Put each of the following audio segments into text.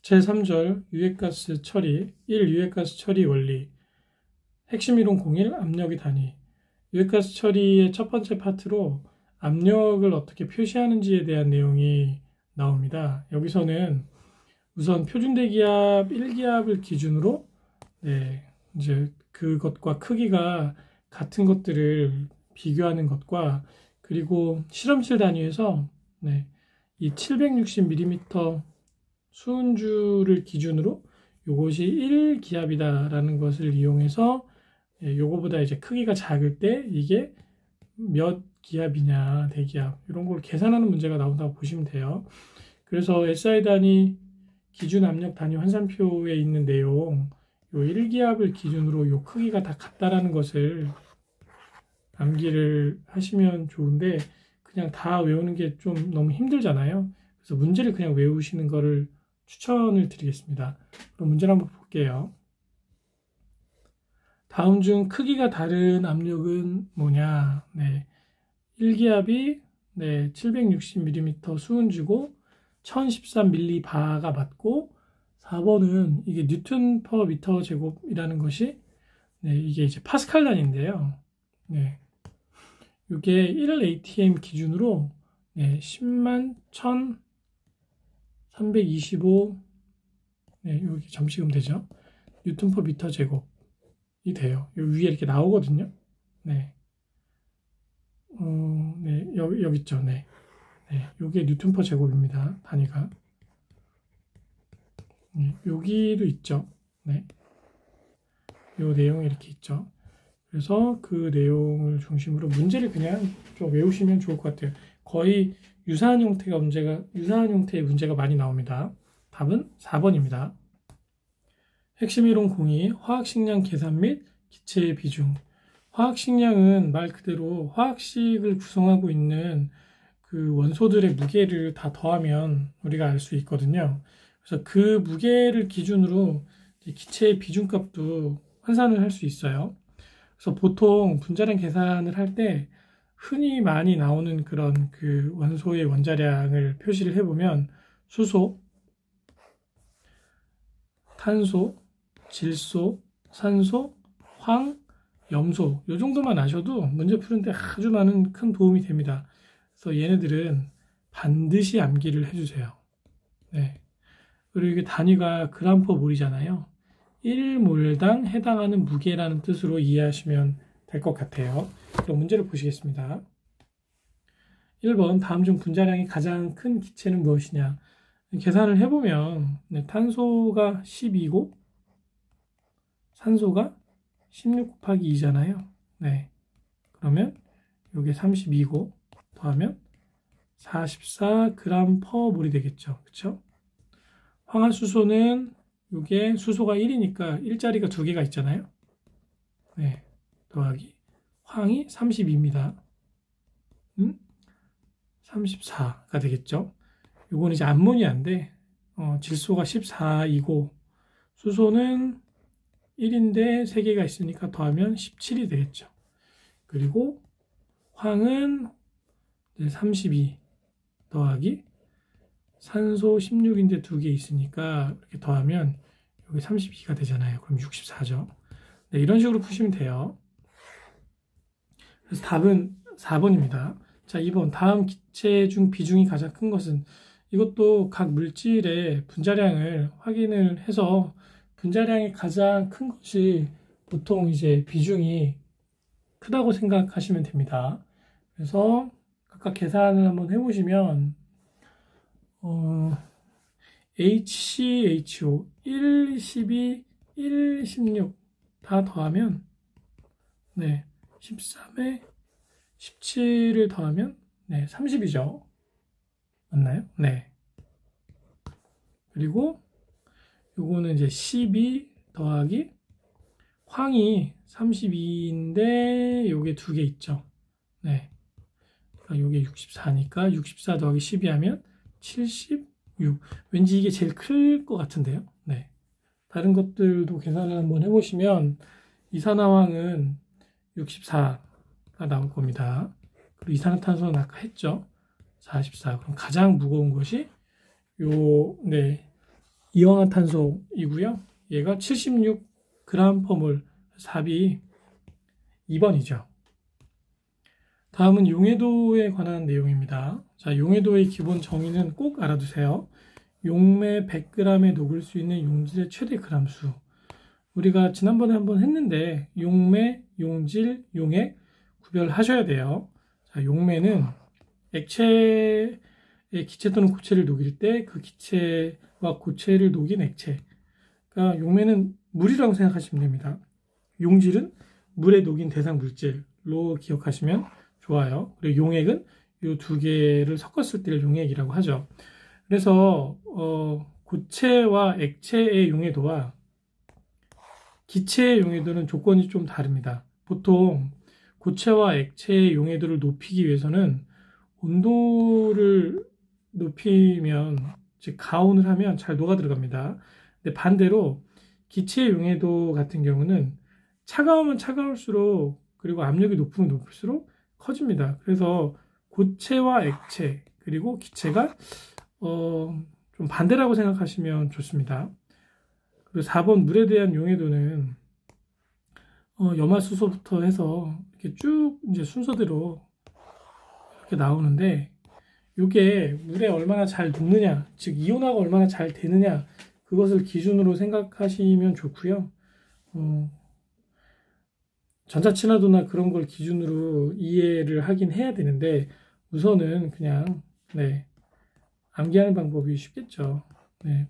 제3절 유해가스 처리 1. 유해가스 처리 원리 핵심 이론 01 압력의 단위. 유해가스 처리의 첫 번째 파트로 압력을 어떻게 표시하는지에 대한 내용이 나옵니다. 여기서는 우선 표준대기압 1기압을 기준으로 이제 그것과 크기가 같은 것들을 비교하는 것과, 그리고 실험실 단위에서 이 760mm 수은주를 기준으로 이것이 1기압이다라는 것을 이용해서 요거보다 이제 크기가 작을 때 이게 몇 기압이냐, 대기압, 이런 걸 계산하는 문제가 나온다고 보시면 돼요. 그래서 SI 단위 기준 압력 단위 환산표에 있는 내용, 요 1기압을 기준으로 요 크기가 다 같다라는 것을 암기를 하시면 좋은데, 그냥 다 외우는 게 좀 너무 힘들잖아요. 그래서 문제를 그냥 외우시는 거를 추천을 드리겠습니다. 그럼 문제를 한번 볼게요. 다음 중 크기가 다른 압력은 뭐냐? 1기압이 760mm 수은주고 1013mB가 맞고, 4번은 이게 뉴턴 퍼 미터 제곱이라는 것이 이게 이제 파스칼 단위인데요. 이게 1ATM 기준으로 10만 1325 여기 점시금 되죠. 뉴턴 퍼 미터 제곱이 돼요. 요 위에 이렇게 나오거든요. 여기 있죠. 요게 뉴턴 퍼 제곱입니다. 단위가. 여기도 있죠. 요 내용이 이렇게 있죠. 그래서 그 내용을 중심으로 문제를 그냥 좀 외우시면 좋을 것 같아요. 거의 유사한 형태의 문제가 많이 나옵니다. 답은 4번입니다. 핵심 이론 02 화학식량 계산 및 기체의 비중. 화학식량은 말 그대로 화학식을 구성하고 있는 그 원소들의 무게를 다 더하면 우리가 알 수 있거든요. 그래서 그 무게를 기준으로 기체의 비중값도 환산을 할 수 있어요. 그래서 보통 분자량 계산을 할 때 흔히 많이 나오는 그런 그 원소의 원자량을 표시를 해보면 수소, 탄소, 질소, 산소, 황, 염소, 이 정도만 아셔도 문제 푸는데 아주 많은 큰 도움이 됩니다. 그래서 얘네들은 반드시 암기를 해주세요. 그리고 이게 단위가 그램 퍼 몰이잖아요. 1몰당 해당하는 무게라는 뜻으로 이해하시면 될 것 같아요. 그럼 문제를 보시겠습니다. 1번 다음 중 분자량이 가장 큰 기체는 무엇이냐. 계산을 해보면 탄소가 12고 산소가 16 곱하기 2잖아요. 그러면 이게 32고 더하면 44g 퍼 몰이 되겠죠. 그렇죠? 황화수소는 이게 수소가 1이니까 1자리가 2개가 있잖아요. 더하기 황이 32입니다. 34가 되겠죠. 이거는 이제 암모니아인데 질소가 14이고 수소는 1인데 3개가 있으니까 더하면 17이 되겠죠. 그리고 황은 32 더하기 산소 16인데 2개 있으니까 이렇게 더하면 여기 32가 되잖아요. 그럼 64죠. 이런 식으로 푸시면 돼요. 그래서 답은 4번입니다. 자, 2번 다음 기체 중 비중이 가장 큰 것은, 이것도 각 물질의 분자량을 확인을 해서 분자량이 가장 큰 것이 보통 이제 비중이 크다고 생각하시면 됩니다. 그래서 각각 계산을 한번 해보시면 HCHO 1, 12, 1, 16 다 더하면 13에 17을 더하면 30이죠. 맞나요? 그리고 요거는 이제 12 더하기 황이 32인데 요게 2개 있죠. 그러니까 요게 64니까 64 더하기 12 하면 76. 왠지 이게 제일 클 것 같은데요. 다른 것들도 계산을 한번 해보시면 이산화황은 64가 나올 겁니다. 그리고 이산화탄소는 아까 했죠. 44. 그럼 가장 무거운 것이 요 이황화탄소이고요. 얘가 76g/몰, 답이 2번이죠. 다음은 용해도에 관한 내용입니다. 자, 용해도의 기본 정의는 꼭 알아두세요. 용매 100g에 녹을 수 있는 용질의 최대 그람수. 우리가 지난번에 한번 했는데 용매, 용질, 용액 구별하셔야 돼요. 자, 용매는 액체의 기체 또는 고체를 녹일 때 그 기체와 고체를 녹인 액체. 그러니까 용매는 물이라고 생각하시면 됩니다. 용질은 물에 녹인 대상 물질로 기억하시면 좋아요. 그리고 용액은 이 두 개를 섞었을 때를 용액이라고 하죠. 그래서 고체와 액체의 용해도와 기체의 용해도는 조건이 좀 다릅니다. 보통 고체와 액체의 용해도를 높이기 위해서는 온도를 높이면, 즉 가온을 하면 잘 녹아 들어갑니다. 근데 반대로 기체의 용해도 같은 경우는 차가우면 차가울수록, 그리고 압력이 높으면 높을수록 커집니다. 그래서 고체와 액체 그리고 기체가 좀 반대라고 생각하시면 좋습니다. 그리고 4번 물에 대한 용해도는 염화수소부터 해서 이렇게 쭉 이제 순서대로 이렇게 나오는데, 이게 물에 얼마나 잘 녹느냐, 즉 이온화가 얼마나 잘 되느냐, 그것을 기준으로 생각하시면 좋고요. 전자친화도나 그런 걸 기준으로 이해를 하긴 해야 되는데, 우선은 그냥 암기하는 방법이 쉽겠죠. 네.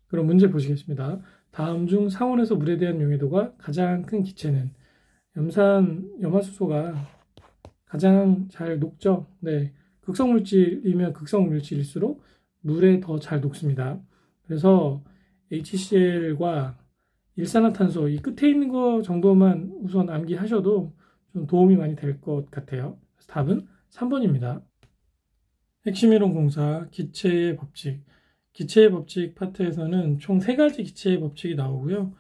그럼 문제 보시겠습니다. 다음 중 상온에서 물에 대한 용해도가 가장 큰 기체는? 염화수소가 가장 잘 녹죠. 네. 극성물질이면 극성물질일수록 물에 더 잘 녹습니다. 그래서 HCl과 일산화탄소, 이 끝에 있는 거 정도만 우선 암기하셔도 좀 도움이 많이 될 것 같아요. 그래서 답은 3번입니다. 핵심이론 공사, 기체의 법칙. 기체의 법칙 파트에서는 총 3가지 기체의 법칙이 나오고요.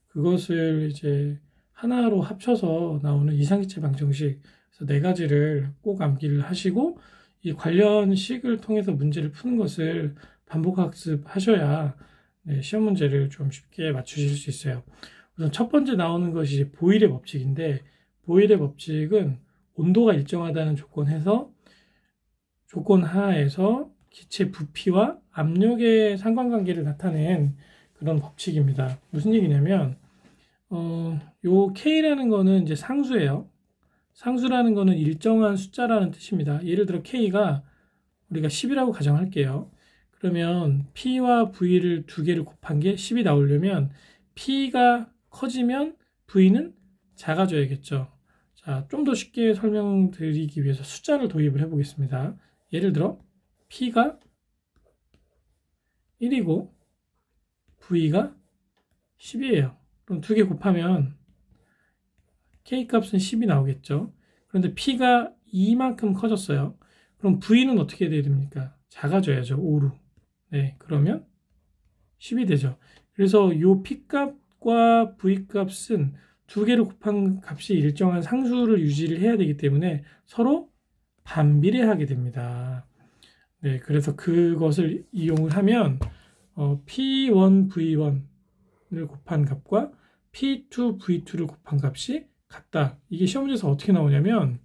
그것을 이제 하나로 합쳐서 나오는 이상기체 방정식, 그래서 4가지를 꼭 암기를 하시고, 이 관련 식을 통해서 문제를 푸는 것을 반복 학습하셔야 시험 문제를 좀 쉽게 맞추실 수 있어요. 우선 첫 번째 나오는 것이 보일의 법칙인데, 보일의 법칙은 온도가 일정하다는 조건 하에서 기체 부피와 압력의 상관관계를 나타낸 그런 법칙입니다. 무슨 얘기냐면, 요 K라는 거는 이제 상수예요. 상수라는 거는 일정한 숫자라는 뜻입니다. 예를 들어 K가 우리가 10이라고 가정할게요. 그러면 P와 V를 2개를 곱한 게 10이 나오려면 P가 커지면 V는 작아져야겠죠. 자, 좀 더 쉽게 설명드리기 위해서 숫자를 도입을 해보겠습니다. 예를 들어 P가 1이고 V가 10이에요. 그럼 2개 곱하면 K값은 10이 나오겠죠. 그런데 P가 2만큼 커졌어요. 그럼 V는 어떻게 돼야 됩니까? 작아져야죠. 5로. 네, 그러면 10이 되죠. 그래서 이 P값과 V값은 2개를 곱한 값이 일정한 상수를 유지를 해야 되기 때문에 서로 반비례하게 됩니다. 네, 그래서 그것을 이용을 하면 P1, V1을 곱한 값과 P2, V2를 곱한 값이 같다. 이게 시험 문제에서 어떻게 나오냐면,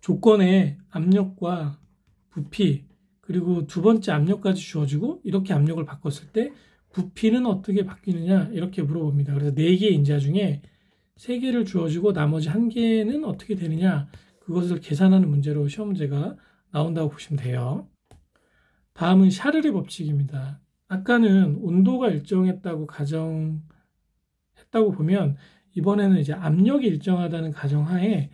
조건에 압력과 부피, 그리고 두 번째 압력까지 주어지고 이렇게 압력을 바꿨을 때 부피는 어떻게 바뀌느냐, 이렇게 물어봅니다. 그래서 4개의 인자 중에 3개를 주어지고 나머지 1개는 어떻게 되느냐, 그것을 계산하는 문제로 시험 문제가 나온다고 보시면 돼요. 다음은 샤를의 법칙입니다. 아까는 온도가 일정했다고 가정했다고 보면, 이번에는 이제 압력이 일정하다는 가정하에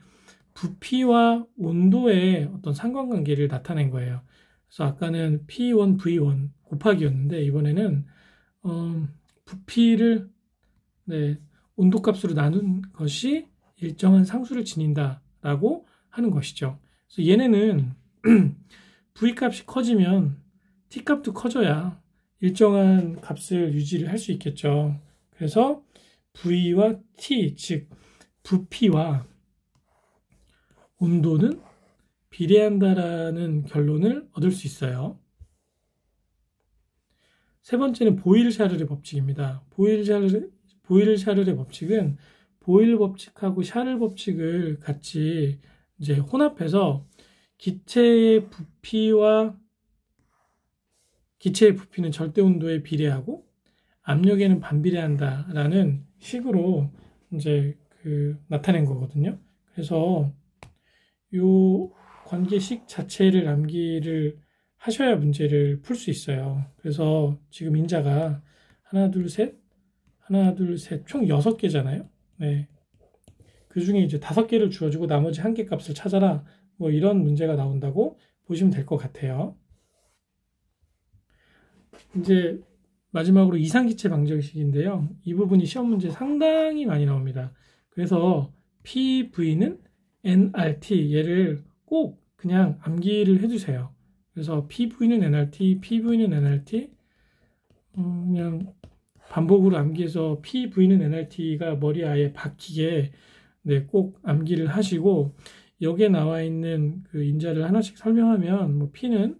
부피와 온도의 어떤 상관관계를 나타낸 거예요. 그래서 아까는 P1, V1 곱하기였는데, 이번에는 부피를 온도값으로 나눈 것이 일정한 상수를 지닌다라고 하는 것이죠. 그래서 얘네는 V값이 커지면 T값도 커져야 일정한 값을 유지를 할 수 있겠죠. 그래서 V와 T, 즉 부피와 온도는 비례한다라는 결론을 얻을 수 있어요. 세 번째는 보일-샤를의 법칙입니다. 보일-샤를의 법칙은 보일 법칙하고 샤를 법칙을 같이 이제 혼합해서 기체의 부피는 절대 온도에 비례하고 압력에는 반비례한다라는 식으로 이제 나타낸 거거든요. 그래서 요 관계식 자체를 암기를 하셔야 문제를 풀 수 있어요. 그래서 지금 인자가 하나, 둘, 셋, 총 6개잖아요. 네. 그 중에 이제 5개를 주어주고 나머지 1개 값을 찾아라. 뭐 이런 문제가 나온다고 보시면 될 것 같아요. 이제 마지막으로 이상기체 방정식인데요. 이 부분이 시험 문제 상당히 많이 나옵니다. 그래서 PV는 nRT 얘를 꼭 그냥 암기를 해주세요. 그래서 PV는 nRT, PV는 nRT 그냥 반복으로 암기해서 PV는 nRT가 머리에 아예 박히게 네, 꼭 암기를 하시고 여기에 나와 있는 그 인자를 하나씩 설명하면 뭐 P는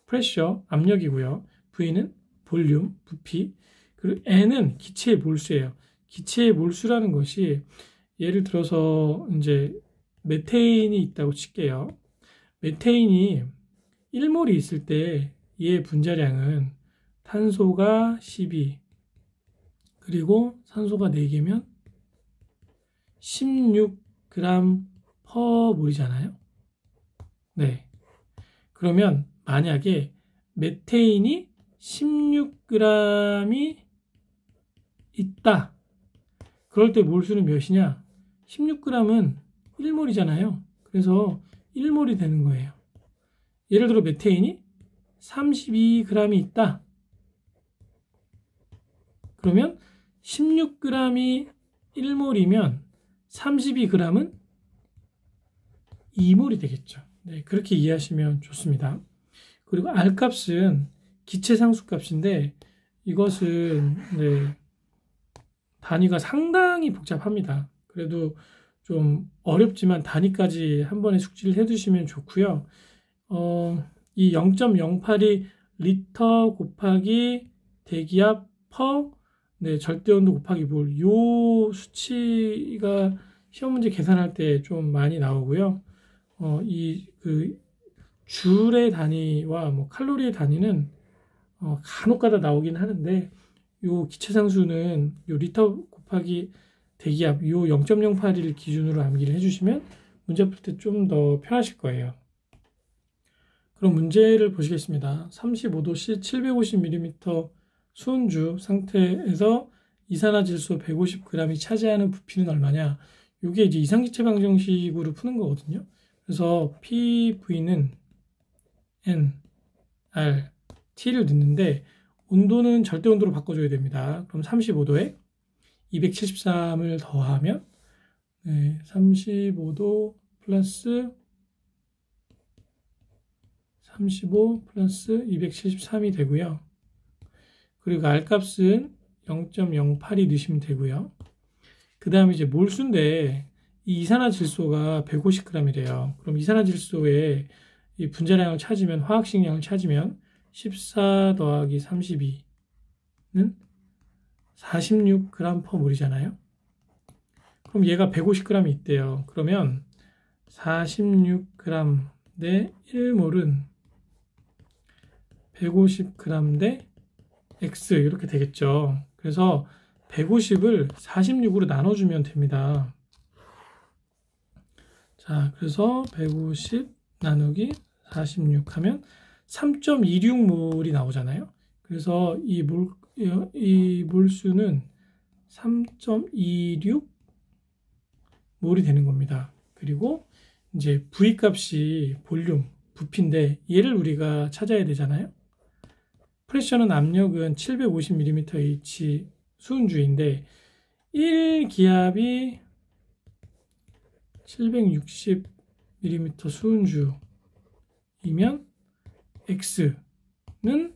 프레셔, 압력이고요. V는 볼륨, 부피, 그리고 N은 기체의 몰수예요. 기체의 몰수라는 것이 예를 들어서 이제 메테인이 있다고 칠게요. 메테인이 1몰이 있을 때 얘의 분자량은 탄소가 12, 그리고 산소가 4개면 16g per 몰이잖아요. 네. 그러면 만약에 메테인이 16g이 있다. 그럴 때 몰수는 몇이냐? 16g은 1몰이잖아요. 그래서 1몰이 되는 거예요. 예를 들어 메테인이 32g이 있다. 그러면 16g이 1몰이면 32g은 2몰이 되겠죠. 네, 그렇게 이해하시면 좋습니다. 그리고 R값은 기체 상수값인데 이것은 네, 단위가 상당히 복잡합니다. 그래도 좀 어렵지만 단위까지 한 번에 숙지를 해두시면 좋고요. 이 0.082 리터 곱하기 대기압 퍼 네, 절대온도 곱하기 몰, 요 수치가 시험 문제 계산할 때 좀 많이 나오고요. 줄의 단위와 뭐 칼로리의 단위는 간혹가다 나오긴 하는데 요 기체상수는 요 리터 곱하기 대기압 요 0.081을 기준으로 암기를 해주시면 문제 풀 때 좀 더 편하실 거예요. 그럼 문제를 보시겠습니다. 35도씨 750mm 수은주 상태에서 이산화질소 150g이 차지하는 부피는 얼마냐? 이게 이제 이상기체 방정식으로 푸는 거거든요. 그래서 PV는 N, R, T를 넣는데 온도는 절대 온도로 바꿔줘야 됩니다. 그럼 35도에 273을 더하면 35도 플러스 35 플러스 273이 되고요. 그리고 R값은 0.082 넣으시면 되고요. 그 다음에 이제 몰수인데 이 이산화질소가 150g이래요. 그럼 이산화질소의 이 분자량을 찾으면 화학식량을 찾으면 14 더하기 32는 46g per 몰이잖아요. 그럼 얘가 150g이 있대요. 그러면 46g 대 1몰은 150g 대 X 이렇게 되겠죠. 그래서 150을 46으로 나눠주면 됩니다. 자, 그래서 150 나누기 46 하면 3.26몰이 나오잖아요. 그래서 이 몰수는 3.26몰이 되는 겁니다. 그리고 이제 V 값이 볼륨, 부피인데 얘를 우리가 찾아야 되잖아요. 프레셔는 압력은 750mmH 수은주인데 1기압이 760mm 수은주이면 X는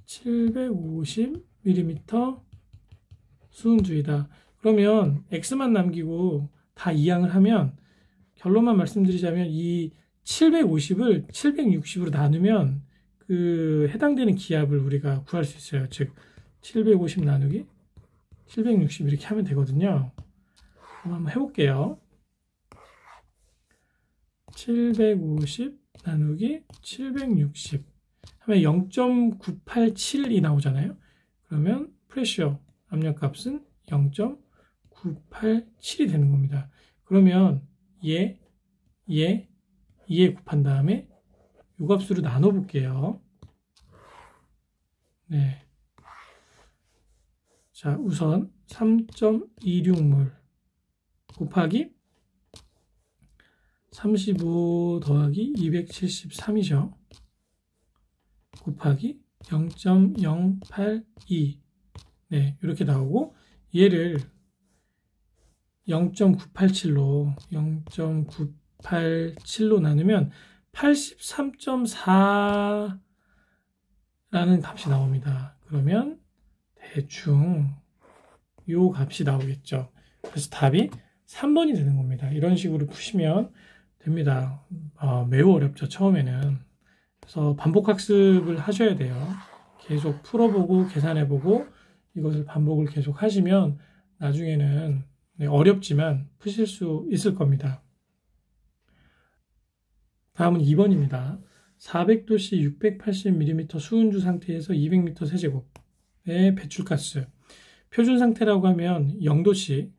750mm 수은주이다. 그러면 X만 남기고 다 이항을 하면 결론만 말씀드리자면 이 750을 760으로 나누면 그 해당되는 기압을 우리가 구할 수 있어요. 즉 750 나누기 760 이렇게 하면 되거든요. 한번 해볼게요. 750 나누기 760 하면 0.987이 나오잖아요. 그러면 프레셔 압력값은 0.987이 되는 겁니다. 그러면 얘에 곱한 다음에 이 값으로 나눠 볼게요. 네. 자, 우선 3.26몰 곱하기 35 더하기 273이죠. 곱하기 0.082. 네, 이렇게 나오고 얘를 0.987로 나누면 83.4라는 값이 나옵니다. 그러면 대충 요 값이 나오겠죠. 그래서 답이 3번이 되는 겁니다. 이런 식으로 푸시면 됩니다. 매우 어렵죠, 처음에는. 그래서 반복 학습을 하셔야 돼요. 계속 풀어보고 계산해보고 이것을 반복을 계속 하시면 나중에는 어렵지만 푸실 수 있을 겁니다. 다음은 2번입니다. 400도씨 680mm 수은주 상태에서 200m 세제곱의 배출가스. 표준 상태라고 하면 0도씨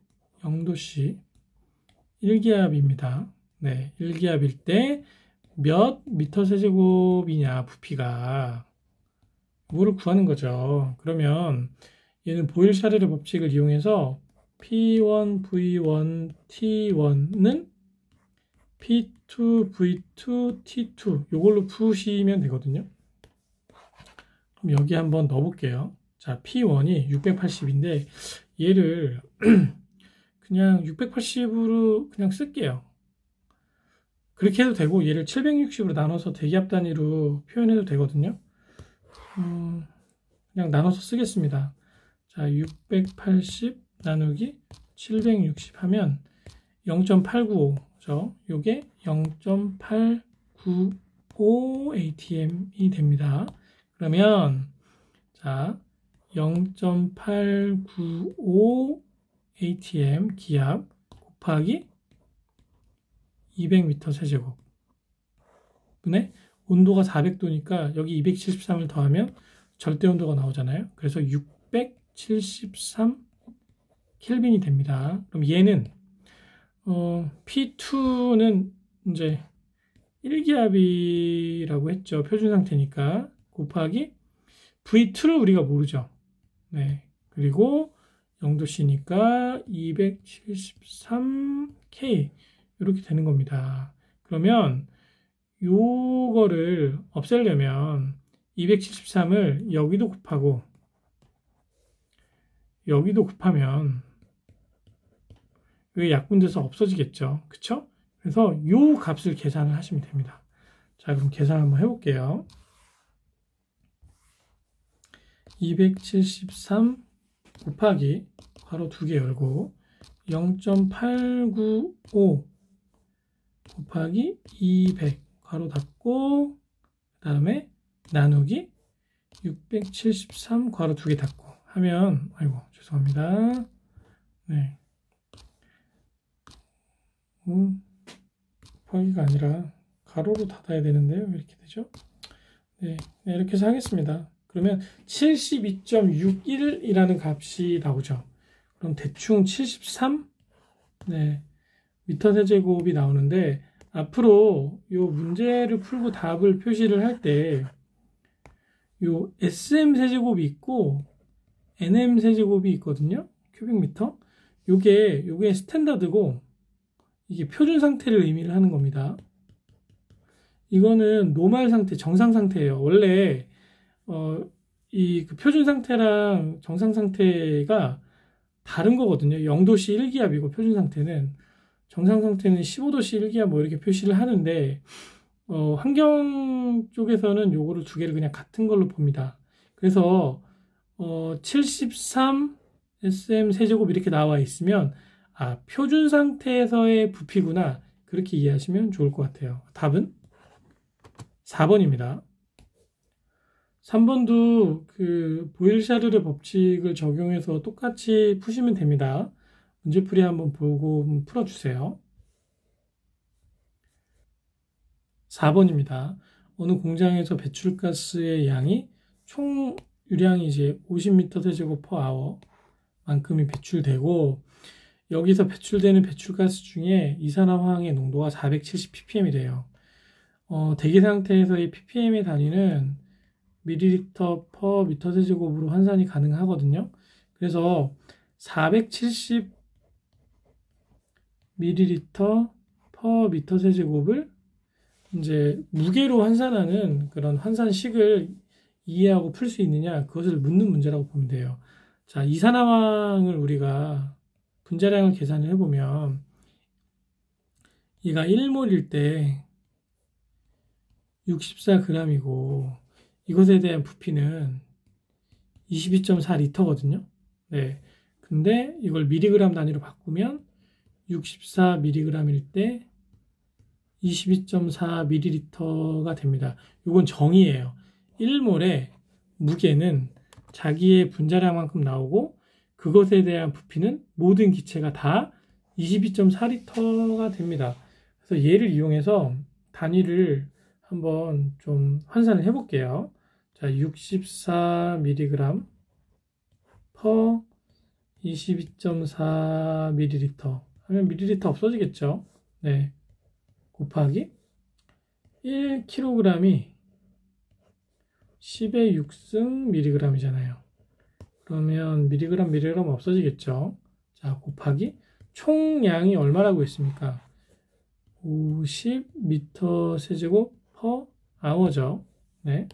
1기압입니다. 네, 1기압일 때 몇 미터 세제곱이냐, 부피가. 이거를 구하는 거죠. 그러면 얘는 보일-샤를의 법칙을 이용해서 P1, V1, T1는 P2, V2, T2 이걸로 푸시면 되거든요. 그럼 여기 한번 넣어볼게요. 자, P1이 680인데 얘를 그냥 680으로 그냥 쓸게요. 그렇게 해도 되고 얘를 760으로 나눠서 대기압 단위로 표현해도 되거든요. 그냥 나눠서 쓰겠습니다. 자, 680 나누기 760 하면 0.895죠. 요게 0.895 ATM이 됩니다. 그러면 자, 0.895 ATM 기압 곱하기 200m 세제곱 분의 온도가 400도니까 여기 273을 더하면 절대 온도가 나오잖아요. 그래서 673 켈빈이 됩니다. 그럼 얘는 P2는 이제 1기압이라고 했죠. 표준 상태니까 곱하기 V2를 우리가 모르죠. 네. 그리고 0도씨니까 273K 이렇게 되는 겁니다. 그러면 요거를 없애려면 273을 여기도 곱하고 여기도 곱하면 이게 약분돼서 없어지겠죠. 그쵸? 그래서 요 값을 계산을 하시면 됩니다. 자, 그럼 계산 한번 해볼게요. 273 곱하기 괄호 2개 열고 0.895 곱하기 200 괄호 닫고 그 다음에 나누기 673 괄호 2개 닫고 하면 아이고 죄송합니다. 네. 곱하기가 아니라 가로로 닫아야 되는데요. 왜 이렇게 되죠? 네, 이렇게 해서 하겠습니다. 그러면 72.61이라는 값이 나오죠. 그럼 대충 73 미터 세제곱이 나오는데 앞으로 이 문제를 풀고 답을 표시를 할 때 이 SM 세제곱이 있고 NM 세제곱이 있거든요. 큐빅미터. 요게 스탠다드고 이게 표준 상태를 의미를 하는 겁니다. 이거는 노멀 상태, 정상 상태예요. 원래 이 그 표준 상태랑 정상 상태가 다른 거거든요. 0도씨 1기압이고 표준 상태는 정상 상태는 15도씨 1기압 뭐 이렇게 표시를 하는데 환경 쪽에서는 요거를 두 개를 그냥 같은 걸로 봅니다. 그래서 73 SM 세제곱 이렇게 나와 있으면 표준 상태에서의 부피구나 그렇게 이해하시면 좋을 것 같아요. 답은 4번입니다. 3번도 그 보일-샤를의 법칙을 적용해서 똑같이 푸시면 됩니다. 문제풀이 한번 보고 풀어주세요. 4번입니다. 어느 공장에서 배출가스의 양이 총 유량이 이제 50m 세제곱 per hour 만큼이 배출되고, 여기서 배출되는 배출가스 중에 이산화황의 농도가 470ppm이래요. 대기 상태에서의 ppm의 단위는 밀리리터 per 미터 세제곱으로 환산이 가능하거든요. 그래서 470 밀리리터 per 미터 세제곱을 이제 무게로 환산하는 그런 환산식을 이해하고 풀 수 있느냐, 그것을 묻는 문제라고 보면 돼요. 자, 이산화황을 우리가 분자량을 계산을 해보면 얘가 1몰일 때 64g이고 이것에 대한 부피는 22.4리터거든요. 네. 근데 이걸 미리그램 단위로 바꾸면 64mg일 때 22.4ml가 됩니다. 이건 정의예요. 1몰의 무게는 자기의 분자량만큼 나오고 그것에 대한 부피는 모든 기체가 다 22.4리터가 됩니다. 그래서 얘를 이용해서 단위를 한번 좀 환산을 해볼게요. 자, 64mg per 22.4ml 하면 밀리리터 없어지겠죠. 네. 곱하기 1kg이 10의 6승 mg이잖아요. 그러면 밀리그램 없어지겠죠. 자, 곱하기 총량이 얼마라고 했습니까? 50m 세제곱 per hour죠. 네.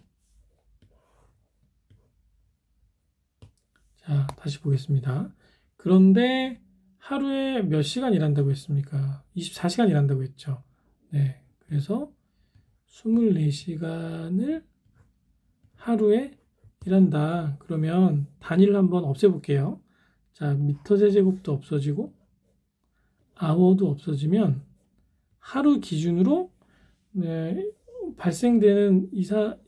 자, 다시 보겠습니다. 그런데 하루에 몇 시간 일한다고 했습니까? 24시간 일한다고 했죠. 네. 그래서 24시간을 하루에 일한다. 그러면 단위를 한번 없애볼게요. 자, 미터 세제곱도 없어지고 아워도 없어지면 하루 기준으로 네, 발생되는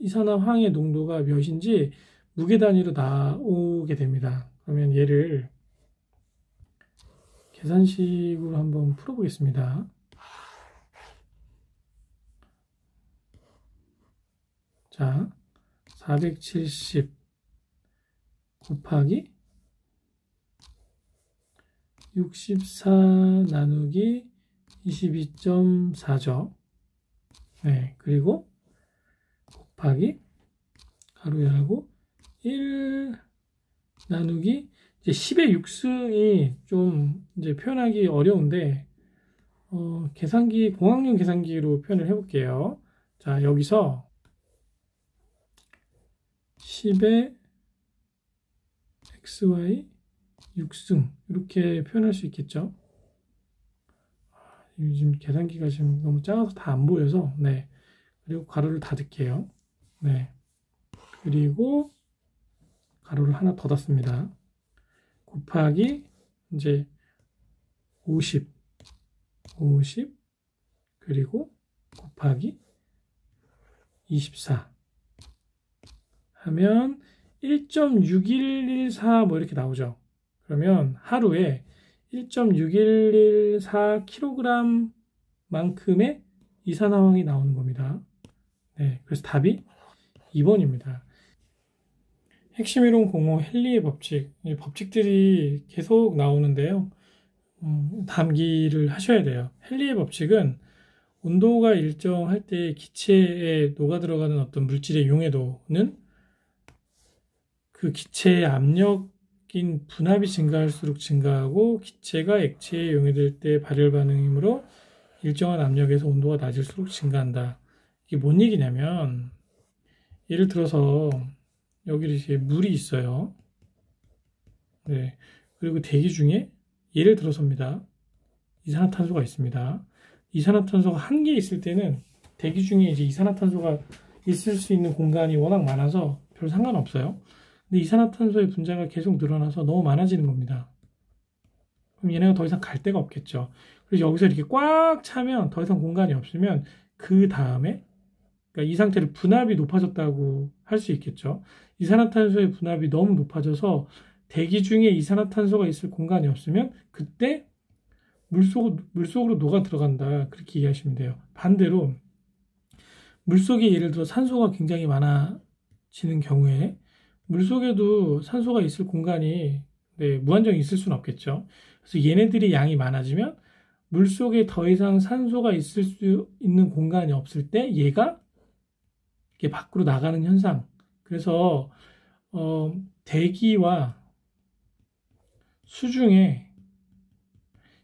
이산화황의 농도가 몇인지 무게 단위로 나오게 됩니다. 그러면 얘를 계산식으로 한번 풀어보겠습니다. 자, 470 곱하기 64 나누기 22.4죠. 네, 그리고 곱하기 가로 열고 1 나누기 이제 10의 6승이 좀 이제 표현하기 어려운데 계산기 공학용 계산기로 표현을 해볼게요. 자, 여기서 10의 xy 6승 이렇게 표현할 수 있겠죠. 요즘 계산기가 지금 너무 작아서 다 안 보여서 네. 그리고 가로를 닫을게요. 네. 그리고 가로를 하나 더 닫습니다. 곱하기 이제 50 그리고 곱하기 24 하면 1.6114 뭐 이렇게 나오죠. 그러면 하루에 1.6114kg 만큼의 이산화황이 나오는 겁니다. 네, 그래서 답이 2번입니다. 핵심 이론 공호 헨리의 법칙, 이 법칙들이 계속 나오는데요. 암기를 하셔야 돼요. 헨리의 법칙은 온도가 일정할 때 기체에 녹아 들어가는 어떤 물질의 용해도는 그 기체의 압력인 분압이 증가할수록 증가하고 기체가 액체에 용해될 때 발열 반응이므로 일정한 압력에서 온도가 낮을수록 증가한다. 이게 뭔 얘기냐면 예를 들어서 여기 이제 물이 있어요. 네. 그리고 대기 중에 예를 들어서입니다. 이산화탄소가 있습니다. 이산화탄소가 한 개 있을 때는 대기 중에 이제 이산화탄소가 있을 수 있는 공간이 워낙 많아서 별 상관없어요. 근데 이산화탄소의 분자가 계속 늘어나서 너무 많아지는 겁니다. 그럼 얘네가 더 이상 갈 데가 없겠죠. 그래서 여기서 이렇게 꽉 차면 더 이상 공간이 없으면 그 다음에 그러니까 이 상태를 분압이 높아졌다고 할 수 있겠죠. 이산화탄소의 분압이 너무 높아져서 대기 중에 이산화탄소가 있을 공간이 없으면 그때 물속으로 녹아 들어간다. 그렇게 이해하시면 돼요. 반대로 물속에 예를 들어 산소가 굉장히 많아지는 경우에 물속에도 산소가 있을 공간이 무한정히 있을 수는 없겠죠. 그래서 얘네들이 양이 많아지면 물속에 더 이상 산소가 있을 수 있는 공간이 없을 때 얘가 이렇게 밖으로 나가는 현상. 그래서 대기와 수중에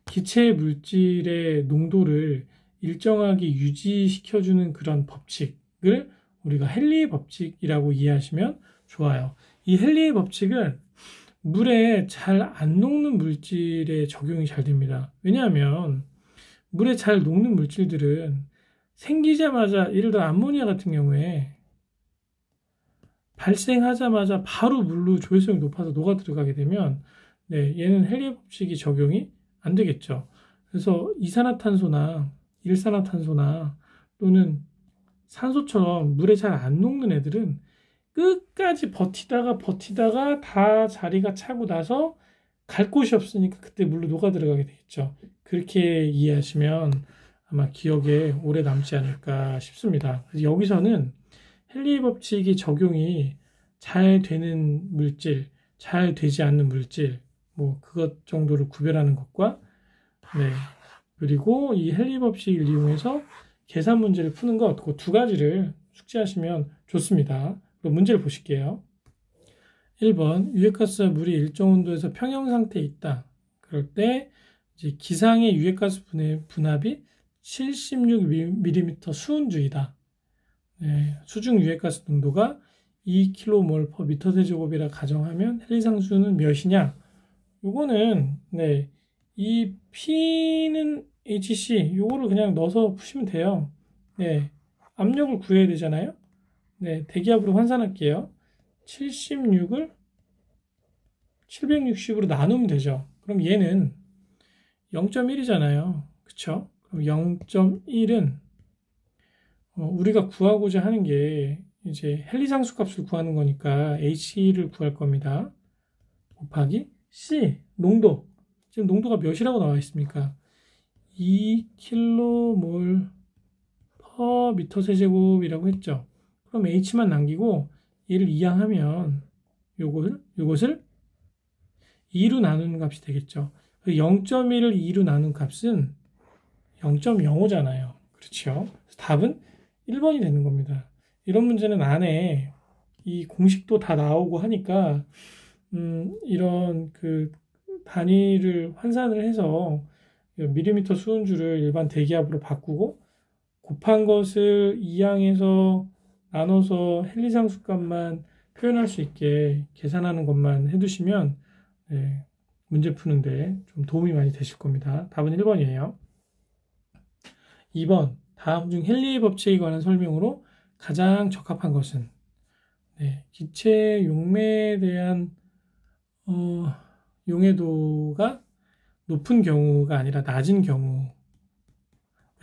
기체 물질의 농도를 일정하게 유지시켜주는 그런 법칙을 우리가 헨리의 법칙이라고 이해하시면 좋아요. 이 헨리의 법칙은 물에 잘 안 녹는 물질에 적용이 잘 됩니다. 왜냐하면 물에 잘 녹는 물질들은 생기자마자, 예를 들어 암모니아 같은 경우에 발생하자마자 바로 물로 조회성이 높아서 녹아 들어가게 되면 얘는 헨리의 법칙이 적용이 안 되겠죠. 그래서 이산화탄소나 일산화탄소나 또는 산소처럼 물에 잘 안 녹는 애들은 끝까지 버티다가 다 자리가 차고 나서 갈 곳이 없으니까 그때 물로 녹아 들어가게 되겠죠. 그렇게 이해하시면 아마 기억에 오래 남지 않을까 싶습니다. 그래서 여기서는 헨리의 법칙이 적용이 잘 되는 물질, 잘 되지 않는 물질, 그것 정도를 구별하는 것과 그리고 이 헨리 법칙을 이용해서 계산 문제를 푸는 것, 그 두 가지를 숙지하시면 좋습니다. 그럼 문제를 보실게요. 1번, 유해가스와 물이 일정 온도에서 평형 상태에 있다. 그럴 때 이제 기상의 유해가스 분압이 76mm 수은주이다. 수중 유해가스 농도가 2kmol/m세제곱이라 가정하면 헨리상수는 몇이냐? 요거는 이 P는 HC 요거를 그냥 넣어서 푸시면 돼요. 압력을 구해야 되잖아요. 대기압으로 환산할게요. 76을 760으로 나누면 되죠. 그럼 얘는 0.1이잖아요. 그쵸? 그럼 0.1은 우리가 구하고자 하는 게 이제 헨리상수 값을 구하는 거니까 H를 구할 겁니다. 곱하기 C, 농도. 지금 농도가 몇이라고 나와 있습니까? 2kmol/m세제곱이라고 했죠. 그럼 H만 남기고 얘를 이항하면 요것을 2로 나누는 값이 되겠죠. 0.1을 2로 나눈 값은 0.05잖아요. 그렇죠? 답은 1번이 되는 겁니다. 이런 문제는 안에 이 공식도 다 나오고 하니까 이런 그 단위를 환산을 해서 밀리미터 수은주를 일반 대기압으로 바꾸고 곱한 것을 이항해서 나눠서 헨리상수 값만 표현할 수 있게 계산하는 것만 해두시면 문제 푸는데 좀 도움이 많이 되실 겁니다. 답은 1번이에요. 2번, 다음 중 헨리의 법칙에 관한 설명으로 가장 적합한 것은 기체 용매에 대한 용해도가 높은 경우가 아니라 낮은 경우,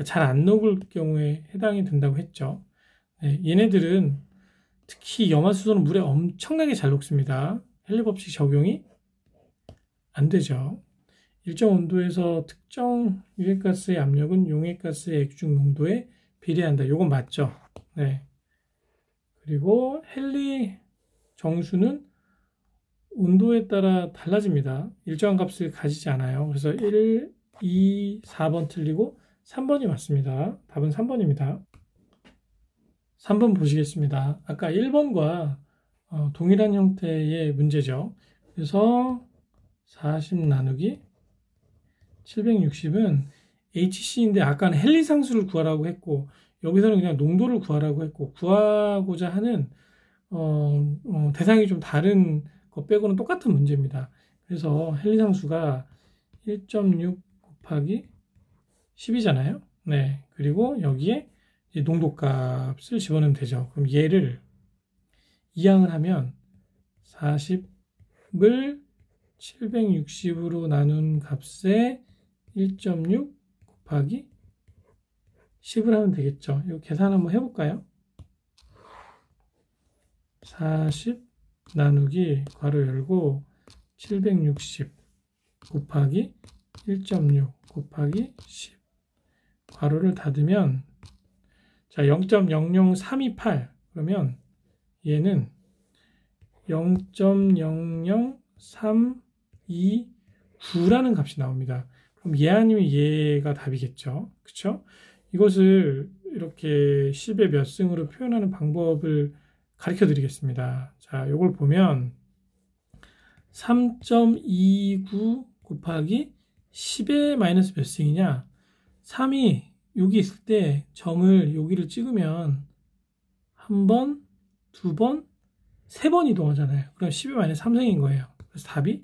잘 안 녹을 경우에 해당이 된다고 했죠. 얘네들은 특히 염화수소는 물에 엄청나게 잘 녹습니다. 헨리 법칙 적용이 안 되죠. 일정 온도에서 특정 유해가스의 압력은 용해가스의 액중 농도에 비례한다. 이건 맞죠? 그리고 헨리 정수는 온도에 따라 달라집니다. 일정한 값을 가지지 않아요. 그래서 1, 2, 4번 틀리고 3번이 맞습니다. 답은 3번입니다. 3번 보시겠습니다. 아까 1번과 동일한 형태의 문제죠. 그래서 40 나누기 760은 HC인데 아까는 헨리상수를 구하라고 했고 여기서는 그냥 농도를 구하라고 했고 구하고자 하는 대상이 좀 다른 것 빼고는 똑같은 문제입니다. 그래서 헨리상수가 1.6 곱하기 10이잖아요. 그리고 여기에 농도값을 집어넣으면 되죠. 그럼 얘를 이항을 하면 40을 760으로 나눈 값에 1.6 곱하기 10을 하면 되겠죠. 이거 계산 한번 해볼까요? 40 나누기 괄호 열고 760 곱하기 1.6 곱하기 10 괄호를 닫으면 자 0.00328 그러면 얘는 0.00329라는 값이 나옵니다. 그럼 얘 아니면 얘가 답이겠죠. 그쵸? 이것을 이렇게 10의 몇 승으로 표현하는 방법을 가르쳐 드리겠습니다. 자, 요걸 보면 3.29 곱하기 10의 마이너스 몇 승이냐? 3이 여기 있을 때 점을 여기를 찍으면 한 번, 두 번, 세 번 이동하잖아요. 그럼 10의 마이너스 3승인 거예요. 그래서 답이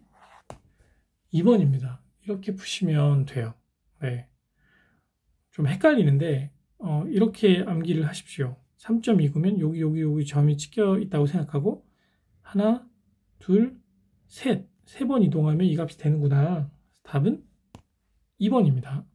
2번입니다. 이렇게 푸시면 돼요. 네. 좀 헷갈리는데 이렇게 암기를 하십시오. 3.29면 여기 점이 찍혀 있다고 생각하고 하나, 둘, 셋, 세 번 이동하면 이 값이 되는구나. 답은 2번입니다.